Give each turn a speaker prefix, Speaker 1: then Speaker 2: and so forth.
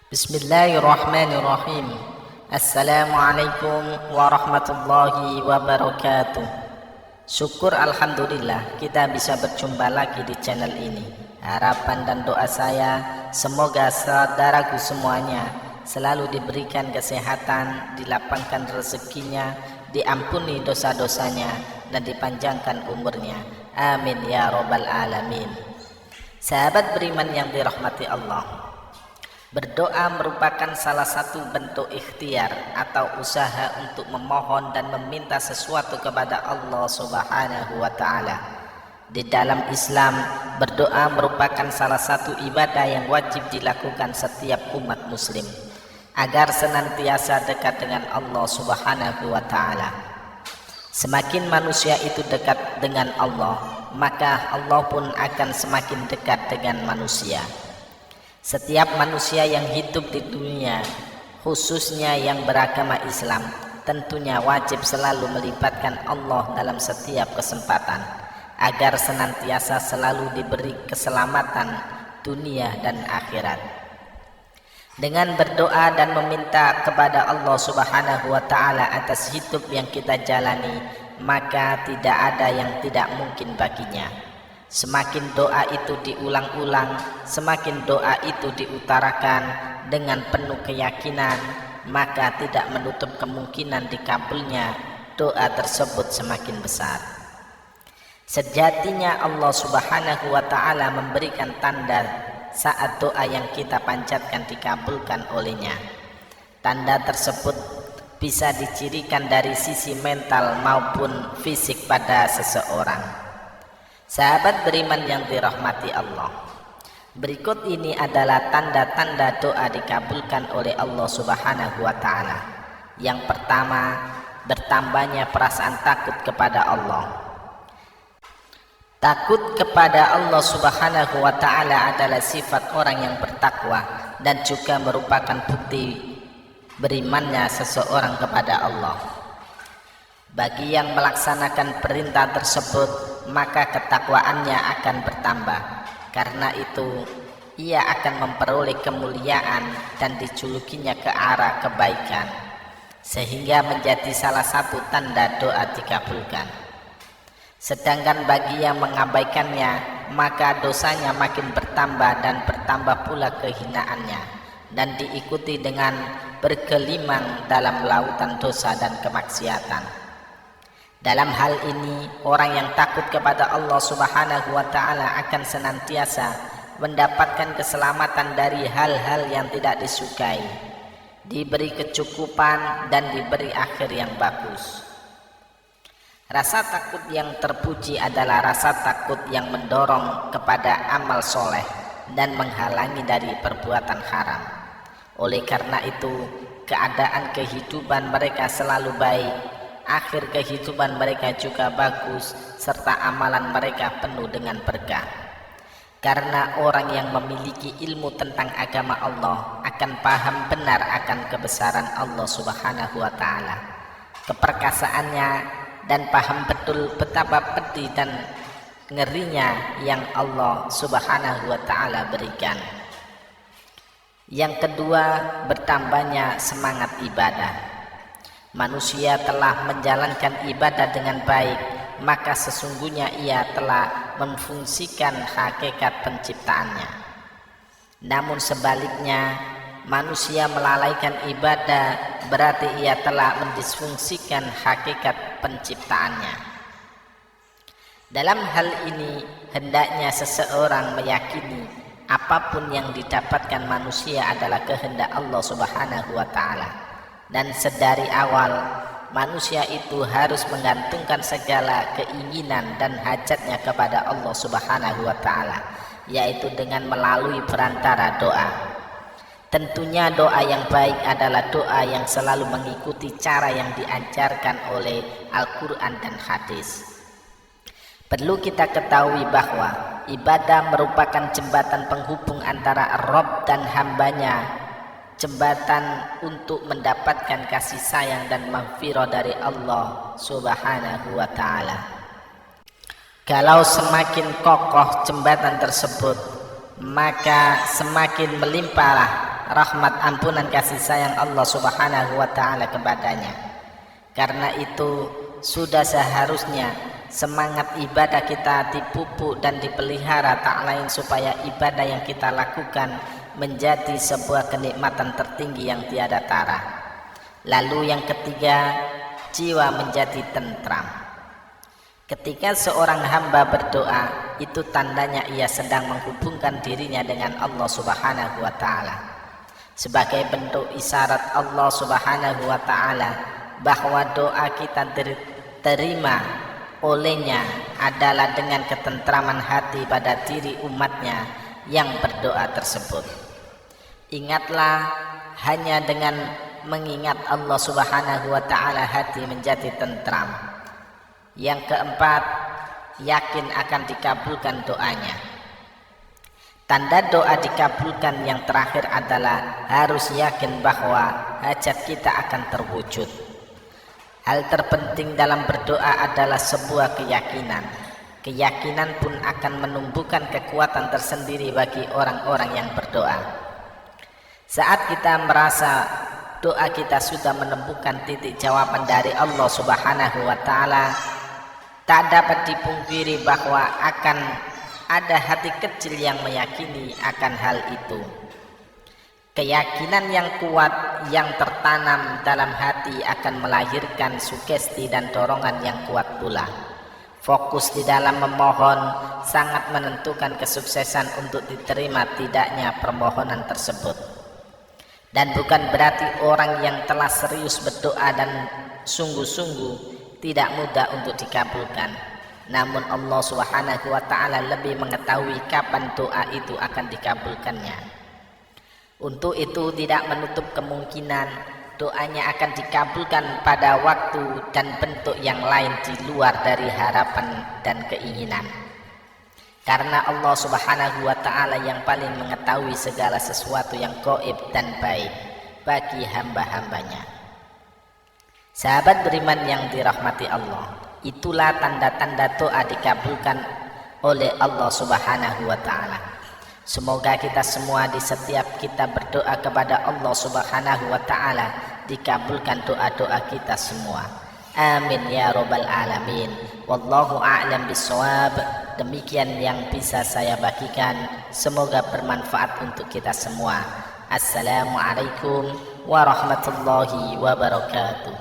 Speaker 1: Bismillahirrahmanirrahim. Assalamualaikum warahmatullahi wabarakatuh. Syukur alhamdulillah kita bisa berjumpa lagi di channel ini. Harapan dan doa saya semoga saudaraku semuanya selalu diberikan kesehatan, dilapangkan rezekinya, diampuni dosa-dosanya, dan dipanjangkan umurnya. Amin ya robbal alamin. Sahabat beriman yang dirahmati Allah, berdoa merupakan salah satu bentuk ikhtiar atau usaha untuk memohon dan meminta sesuatu kepada Allah Subhanahu wa Ta'ala. Di dalam Islam, berdoa merupakan salah satu ibadah yang wajib dilakukan setiap umat Muslim agar senantiasa dekat dengan Allah Subhanahu wa Ta'ala. Semakin manusia itu dekat dengan Allah, maka Allah pun akan semakin dekat dengan manusia. Setiap manusia yang hidup di dunia, khususnya yang beragama Islam, tentunya wajib selalu melibatkan Allah dalam setiap kesempatan agar senantiasa selalu diberi keselamatan dunia dan akhirat. Dengan berdoa dan meminta kepada Allah Subhanahu wa Ta'ala atas hidup yang kita jalani, maka tidak ada yang tidak mungkin baginya. Semakin doa itu diulang-ulang, semakin doa itu diutarakan dengan penuh keyakinan, maka tidak menutup kemungkinan dikabulnya doa tersebut semakin besar. Sejatinya Allah Subhanahu wa Ta'ala memberikan tanda saat doa yang kita panjatkan dikabulkan olehnya. Tanda tersebut bisa dicirikan dari sisi mental maupun fisik pada seseorang. Sahabat beriman yang dirahmati Allah, berikut ini adalah tanda-tanda doa dikabulkan oleh Allah Subhanahu wa Ta'ala. Yang pertama, bertambahnya perasaan takut kepada Allah. Takut kepada Allah Subhanahu wa Ta'ala adalah sifat orang yang bertakwa dan juga merupakan bukti berimannya seseorang kepada Allah. Bagi yang melaksanakan perintah tersebut, maka ketakwaannya akan bertambah. Karena itu, ia akan memperoleh kemuliaan dan dijulukinya ke arah kebaikan, sehingga menjadi salah satu tanda doa dikabulkan. Sedangkan bagi yang mengabaikannya, maka dosanya makin bertambah dan bertambah pula kehinaannya, dan diikuti dengan bergelimang dalam lautan dosa dan kemaksiatan. Dalam hal ini, orang yang takut kepada Allah Subhanahu wa Ta'ala akan senantiasa mendapatkan keselamatan dari hal-hal yang tidak disukai, diberi kecukupan dan diberi akhir yang bagus. Rasa takut yang terpuji adalah rasa takut yang mendorong kepada amal soleh dan menghalangi dari perbuatan haram. Oleh karena itu, keadaan kehidupan mereka selalu baik, akhir kehidupan mereka juga bagus, serta amalan mereka penuh dengan berkah. Karena orang yang memiliki ilmu tentang agama Allah akan paham benar akan kebesaran Allah Subhanahu wa Ta'ala, keperkasaannya, dan paham betul betapa pedih dan ngerinya yang Allah Subhanahu wa Ta'ala berikan. Yang kedua, bertambahnya semangat ibadah. Manusia telah menjalankan ibadah dengan baik, maka sesungguhnya ia telah memfungsikan hakikat penciptaannya. Namun sebaliknya, manusia melalaikan ibadah, berarti ia telah mendisfungsikan hakikat penciptaannya. Dalam hal ini, hendaknya seseorang meyakini apapun yang didapatkan manusia adalah kehendak Allah Subhanahu wa Ta'ala. Dan sedari awal, manusia itu harus menggantungkan segala keinginan dan hajatnya kepada Allah Subhanahu wa Ta'ala, yaitu dengan melalui perantara doa. Tentunya doa yang baik adalah doa yang selalu mengikuti cara yang diajarkan oleh Al-Quran dan hadis. Perlu kita ketahui bahwa ibadah merupakan jembatan penghubung antara Rabb dan hambanya, jembatan untuk mendapatkan kasih sayang dan maghfirah dari Allah Subhanahu wa Ta'ala. Kalau semakin kokoh jembatan tersebut, maka semakin melimpahlah rahmat ampunan kasih sayang Allah Subhanahu wa taala kepadanya. Karena itu sudah seharusnya semangat ibadah kita dipupuk dan dipelihara, tak lain supaya ibadah yang kita lakukan menjadi sebuah kenikmatan tertinggi yang tiada tara. Lalu yang ketiga, jiwa menjadi tentram. Ketika seorang hamba berdoa, itu tandanya ia sedang menghubungkan dirinya dengan Allah Subhanahu wa taala. Sebagai bentuk isyarat Allah Subhanahu wa taala bahwa doa kita diterima olehnya adalah dengan ketentraman hati pada diri umatnya yang berdoa tersebut. Ingatlah, hanya dengan mengingat Allah Subhanahu wa taala hati menjadi tentram. Yang keempat, yakin akan dikabulkan doanya. Tanda doa dikabulkan yang terakhir adalah harus yakin bahwa hajat kita akan terwujud. Hal terpenting dalam berdoa adalah sebuah keyakinan. Keyakinan pun akan menumbuhkan kekuatan tersendiri bagi orang-orang yang berdoa. Saat kita merasa doa kita sudah menemukan titik jawaban dari Allah Subhanahu wa taala, tak dapat dipungkiri bahwa akan ada hati kecil yang meyakini akan hal itu. Keyakinan yang kuat yang tertanam dalam hati akan melahirkan sugesti dan dorongan yang kuat pula. Fokus di dalam memohon sangat menentukan kesuksesan untuk diterima tidaknya permohonan tersebut. Dan bukan berarti orang yang telah serius berdoa dan sungguh-sungguh tidak mudah untuk dikabulkan. Namun Allah Subhanahu wa taala lebih mengetahui kapan doa itu akan dikabulkannya. Untuk itu tidak menutup kemungkinan doanya akan dikabulkan pada waktu dan bentuk yang lain di luar dari harapan dan keinginan. Karena Allah Subhanahu wa taala yang paling mengetahui segala sesuatu yang gaib dan baik bagi hamba-hambanya. Sahabat beriman yang dirahmati Allah, itulah tanda-tanda doa dikabulkan oleh Allah Subhanahu wa taala. Semoga kita semua di setiap kita berdoa kepada Allah Subhanahu wa taala dikabulkan doa-doa kita semua. Amin ya rabbal alamin. Wallahu a'lam bishawab. Demikian yang bisa saya bagikan, semoga bermanfaat untuk kita semua. Assalamualaikum warahmatullahi wabarakatuh.